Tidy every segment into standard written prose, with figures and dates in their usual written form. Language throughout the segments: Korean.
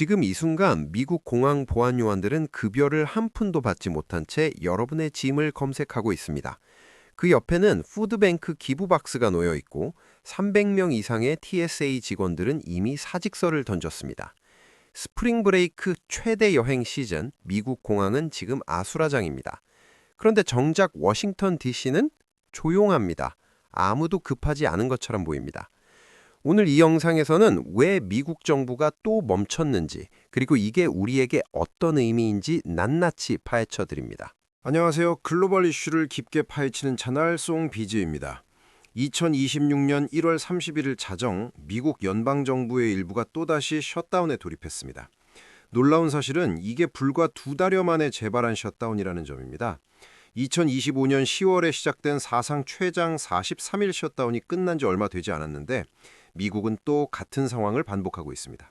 지금 이 순간 미국 공항 보안 요원들은 급여를 한 푼도 받지 못한 채 여러분의 짐을 검색하고 있습니다. 그 옆에는 푸드뱅크 기부 박스가 놓여 있고 300명 이상의 TSA 직원들은 이미 사직서를 던졌습니다. 스프링 브레이크 최대 여행 시즌 미국 공항은 지금 아수라장입니다. 그런데 정작 워싱턴 DC는 조용합니다. 아무도 급하지 않은 것처럼 보입니다. 오늘 이 영상에서는 왜 미국 정부가 또 멈췄는지, 그리고 이게 우리에게 어떤 의미인지 낱낱이 파헤쳐 드립니다. 안녕하세요. 글로벌 이슈를 깊게 파헤치는 채널 송비즈입니다. 2026년 1월 31일 자정 미국 연방정부의 일부가 또다시 셧다운에 돌입했습니다. 놀라운 사실은 이게 불과 2달여 만에 재발한 셧다운이라는 점입니다. 2025년 10월에 시작된 사상 최장 43일 셧다운이 끝난 지 얼마 되지 않았는데 미국은 또 같은 상황을 반복하고 있습니다.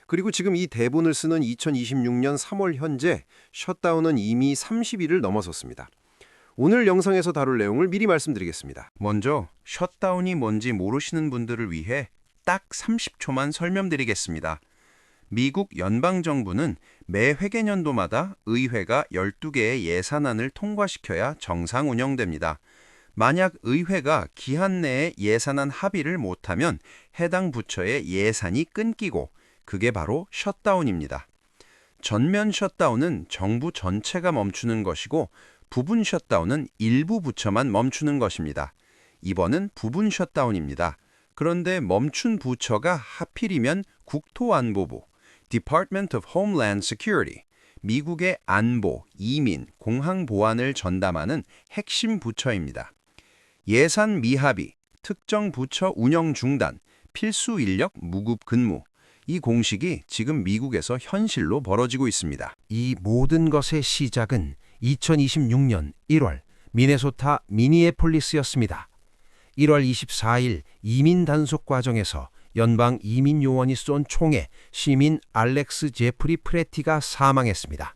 그리고 지금 이 대본을 쓰는 2026년 3월 현재 셧다운은 이미 30일을 넘어섰습니다. 오늘 영상에서 다룰 내용을 미리 말씀드리겠습니다. 먼저 셧다운이 뭔지 모르시는 분들을 위해 딱 30초만 설명드리겠습니다. 미국 연방정부는 매 회계년도마다 의회가 12개의 예산안을 통과시켜야 정상 운영됩니다. 만약 의회가 기한 내에 예산안 합의를 못하면 해당 부처의 예산이 끊기고 그게 바로 셧다운입니다. 전면 셧다운은 정부 전체가 멈추는 것이고 부분 셧다운은 일부 부처만 멈추는 것입니다. 이번은 부분 셧다운입니다. 그런데 멈춘 부처가 하필이면 국토안보부, Department of Homeland Security, 미국의 안보, 이민, 공항 보안을 전담하는 핵심 부처입니다. 예산 미합의, 특정 부처 운영 중단, 필수 인력 무급 근무, 이 공식이 지금 미국에서 현실로 벌어지고 있습니다. 이 모든 것의 시작은 2026년 1월 미네소타 미니애폴리스였습니다. 1월 24일 이민 단속 과정에서 연방 이민 요원이 쏜 총에 시민 알렉스 제프리 프레티가 사망했습니다.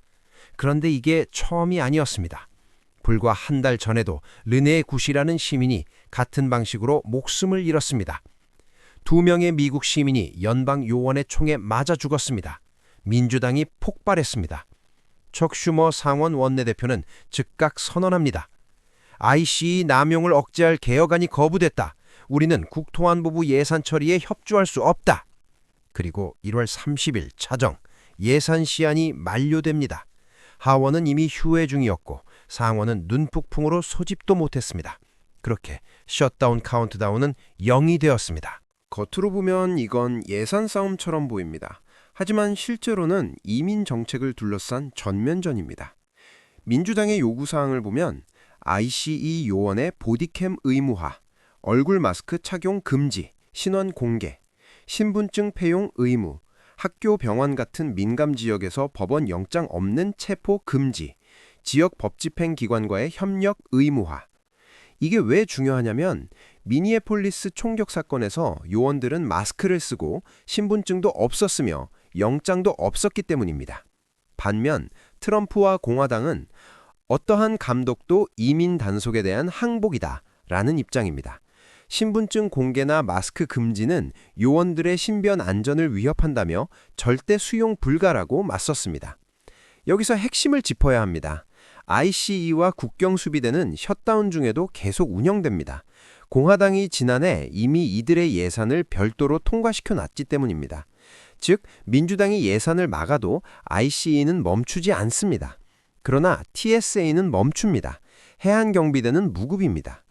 그런데 이게 처음이 아니었습니다. 불과 한 달 전에도 르네 굿이라는 시민이 같은 방식으로 목숨을 잃었습니다. 2명의 미국 시민이 연방 요원의 총에 맞아 죽었습니다. 민주당이 폭발했습니다. 척 슈머 상원 원내대표는 즉각 선언합니다. ICE 남용을 억제할 개혁안이 거부됐다. 우리는 국토안보부 예산 처리에 협조할 수 없다. 그리고 1월 30일 차정 예산 시한이 만료됩니다. 하원은 이미 휴회 중이었고 상원은 눈폭풍으로 소집도 못했습니다. 그렇게 셧다운 카운트다운은 0이 되었습니다. 겉으로 보면 이건 예산 싸움처럼 보입니다. 하지만 실제로는 이민 정책을 둘러싼 전면전입니다. 민주당의 요구사항을 보면 ICE 요원의 보디캠 의무화, 얼굴 마스크 착용 금지, 신원 공개, 신분증 폐용 의무, 학교 병원 같은 민감 지역에서 법원 영장 없는 체포 금지, 지역 법집행기관과의 협력 의무화. 이게 왜 중요하냐면 미니애폴리스 총격 사건에서 요원들은 마스크를 쓰고 신분증도 없었으며 영장도 없었기 때문입니다. 반면 트럼프와 공화당은 어떠한 감독도 이민 단속에 대한 항복이다 라는 입장입니다. 신분증 공개나 마스크 금지는 요원들의 신변 안전을 위협한다며 절대 수용 불가라고 맞섰습니다. 여기서 핵심을 짚어야 합니다. ICE와 국경수비대는 셧다운 중에도 계속 운영됩니다. 공화당이 지난해 이미 이들의 예산을 별도로 통과시켜 놨기 때문입니다. 즉, 민주당이 예산을 막아도 ICE는 멈추지 않습니다. 그러나 TSA는 멈춥니다. 해안경비대는 무급입니다.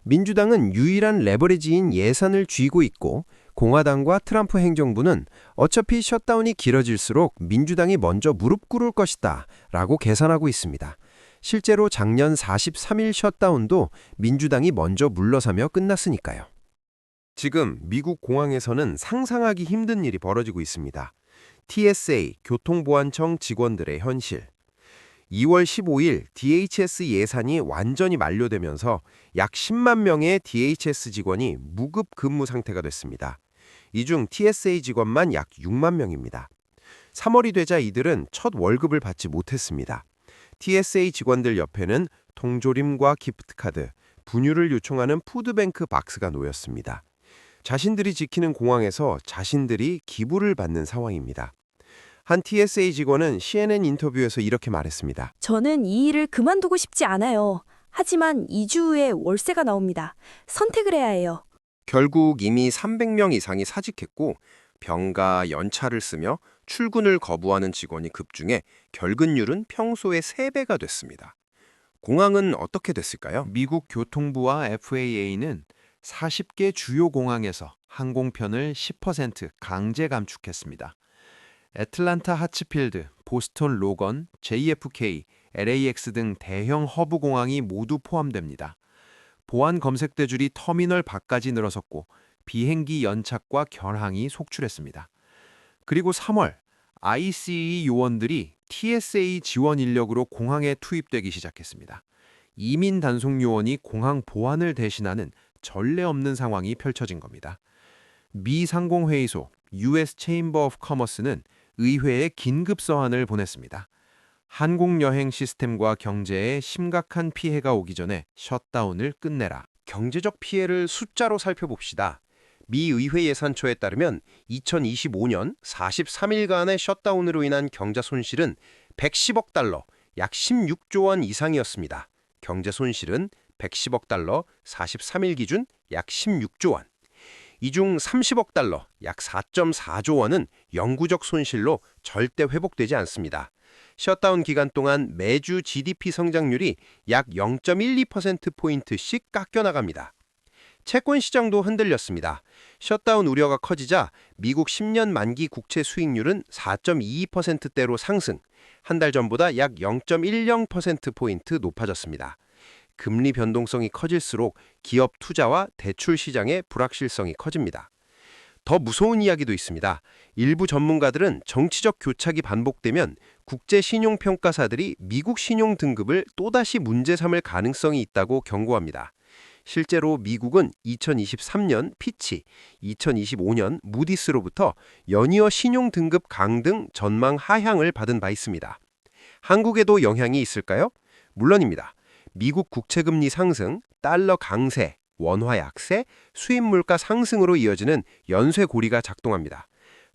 민주당은 유일한 레버리지인 예산을 쥐고 있고 공화당과 트럼프 행정부는 어차피 셧다운이 길어질수록 민주당이 먼저 무릎 꿇을 것이다 라고 계산하고 있습니다. 실제로 작년 43일 셧다운도 민주당이 먼저 물러서며 끝났으니까요. 지금 미국 공항에서는 상상하기 힘든 일이 벌어지고 있습니다. TSA, 교통보안청 직원들의 현실. 2월 15일 DHS 예산이 완전히 만료되면서 약 10만 명의 DHS 직원이 무급 근무 상태가 됐습니다. 이 중 TSA 직원만 약 6만 명입니다. 3월이 되자 이들은 첫 월급을 받지 못했습니다. TSA 직원들 옆에는 통조림과 기프트카드, 분유를 요청하는 푸드뱅크 박스가 놓였습니다. 자신들이 지키는 공항에서 자신들이 기부를 받는 상황입니다. 한 TSA 직원은 CNN 인터뷰에서 이렇게 말했습니다. 저는 이 일을 그만두고 싶지 않아요. 하지만 2주 후에 월세가 나옵니다. 선택을 해야 해요. 결국 이미 300명 이상이 사직했고 병가, 연차를 쓰며 출근을 거부하는 직원이 급증해 결근율은 평소의 3배가 됐습니다. 공항은 어떻게 됐을까요? 미국 교통부와 FAA는 40개 주요 공항에서 항공편을 10% 강제 감축했습니다. 애틀란타 하츠필드, 보스턴 로건, JFK, LAX 등 대형 허브 공항이 모두 포함됩니다. 보안 검색 대줄이 터미널 밖까지 늘어섰고 비행기 연착과 결항이 속출했습니다. 그리고 3월 ICE 요원들이 TSA 지원 인력으로 공항에 투입되기 시작했습니다. 이민 단속 요원이 공항 보안을 대신하는 전례 없는 상황이 펼쳐진 겁니다. 미 상공회의소 US Chamber of Commerce는 의회에 긴급 서한을 보냈습니다. 항공여행 시스템과 경제에 심각한 피해가 오기 전에 셧다운을 끝내라. 경제적 피해를 숫자로 살펴봅시다. 미 의회 예산처에 따르면 2025년 43일간의 셧다운으로 인한 경제 손실은 110억 달러, 약 16조 원 이상이었습니다. 경제 손실은 110억 달러, 43일 기준 약 16조 원. 이 중 30억 달러, 약 4.4조 원은 영구적 손실로 절대 회복되지 않습니다. 셧다운 기간 동안 매주 GDP 성장률이 약 0.12%포인트씩 깎여나갑니다. 채권 시장도 흔들렸습니다. 셧다운 우려가 커지자 미국 10년 만기 국채 수익률은 4.22%대로 상승, 한 달 전보다 약 0.10%포인트 높아졌습니다. 금리 변동성이 커질수록 기업 투자와 대출 시장의 불확실성이 커집니다. 더 무서운 이야기도 있습니다. 일부 전문가들은 정치적 교착이 반복되면 국제신용평가사들이 미국 신용 등급을 또다시 문제 삼을 가능성이 있다고 경고합니다. 실제로 미국은 2023년 피치, 2025년 무디스로부터 연이어 신용 등급 강등 전망 하향을 받은 바 있습니다. 한국에도 영향이 있을까요? 물론입니다. 미국 국채금리 상승, 달러 강세, 원화 약세, 수입 물가 상승으로 이어지는 연쇄 고리가 작동합니다.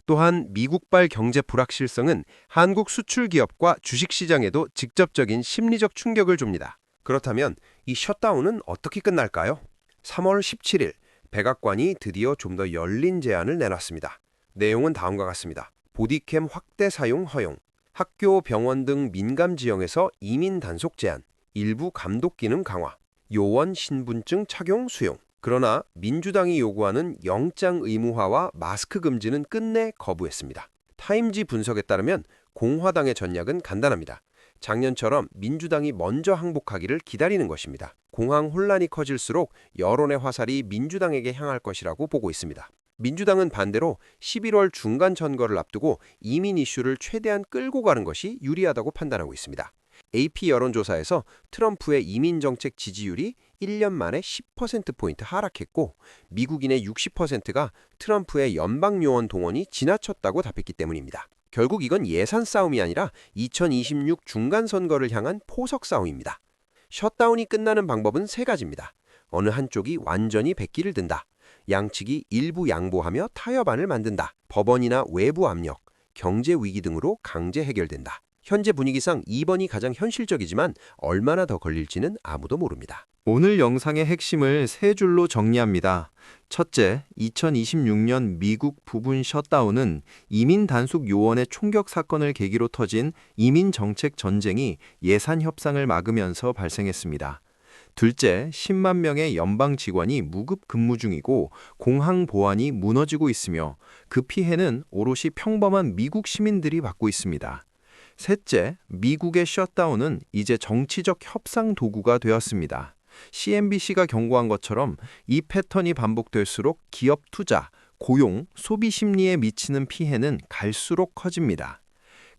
또한 미국발 경제 불확실성은 한국 수출 기업과 주식시장에도 직접적인 심리적 충격을 줍니다. 그렇다면 이 셧다운은 어떻게 끝날까요? 3월 17일 백악관이 드디어 좀 더 열린 제안을 내놨습니다. 내용은 다음과 같습니다. 보디캠 확대 사용 허용, 학교, 병원 등 민감 지형에서 이민 단속 제한, 일부 감독 기능 강화, 요원 신분증 착용 수용. 그러나 민주당이 요구하는 영장 의무화와 마스크 금지는 끝내 거부했습니다. 타임지 분석에 따르면 공화당의 전략은 간단합니다. 작년처럼 민주당이 먼저 항복하기를 기다리는 것입니다. 공항 혼란이 커질수록 여론의 화살이 민주당에게 향할 것이라고 보고 있습니다. 민주당은 반대로 11월 중간 선거를 앞두고 이민 이슈를 최대한 끌고 가는 것이 유리하다고 판단하고 있습니다. AP 여론조사에서 트럼프의 이민정책 지지율이 1년 만에 10%포인트 하락했고 미국인의 60%가 트럼프의 연방요원 동원이 지나쳤다고 답했기 때문입니다. 결국 이건 예산 싸움이 아니라 2026 중간 선거를 향한 포석 싸움입니다. 셧다운이 끝나는 방법은 3가지입니다. 어느 한쪽이 완전히 백기를 든다. 양측이 일부 양보하며 타협안을 만든다. 법원이나 외부 압력, 경제 위기 등으로 강제 해결된다. 현재 분위기상 2번이 가장 현실적이지만 얼마나 더 걸릴지는 아무도 모릅니다. 오늘 영상의 핵심을 3줄로 정리합니다. 첫째, 2026년 미국 부분 셧다운은 이민 단속 요원의 총격 사건을 계기로 터진 이민 정책 전쟁이 예산 협상을 막으면서 발생했습니다. 둘째, 10만 명의 연방 직원이 무급 근무 중이고 공항 보안이 무너지고 있으며 그 피해는 오롯이 평범한 미국 시민들이 받고 있습니다. 셋째, 미국의 셧다운은 이제 정치적 협상 도구가 되었습니다. CNBC가 경고한 것처럼 이 패턴이 반복될수록 기업 투자, 고용, 소비 심리에 미치는 피해는 갈수록 커집니다.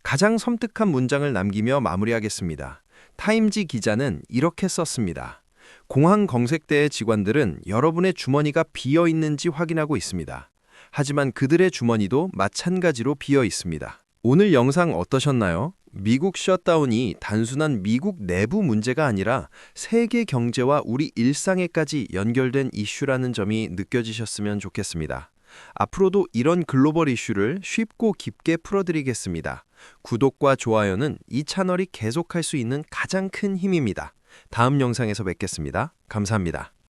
가장 섬뜩한 문장을 남기며 마무리하겠습니다. 타임지 기자는 이렇게 썼습니다. 공항 검색대의 직원들은 여러분의 주머니가 비어 있는지 확인하고 있습니다. 하지만 그들의 주머니도 마찬가지로 비어 있습니다. 오늘 영상 어떠셨나요? 미국 셧다운이 단순한 미국 내부 문제가 아니라 세계 경제와 우리 일상에까지 연결된 이슈라는 점이 느껴지셨으면 좋겠습니다. 앞으로도 이런 글로벌 이슈를 쉽고 깊게 풀어드리겠습니다. 구독과 좋아요는 이 채널이 계속할 수 있는 가장 큰 힘입니다. 다음 영상에서 뵙겠습니다. 감사합니다.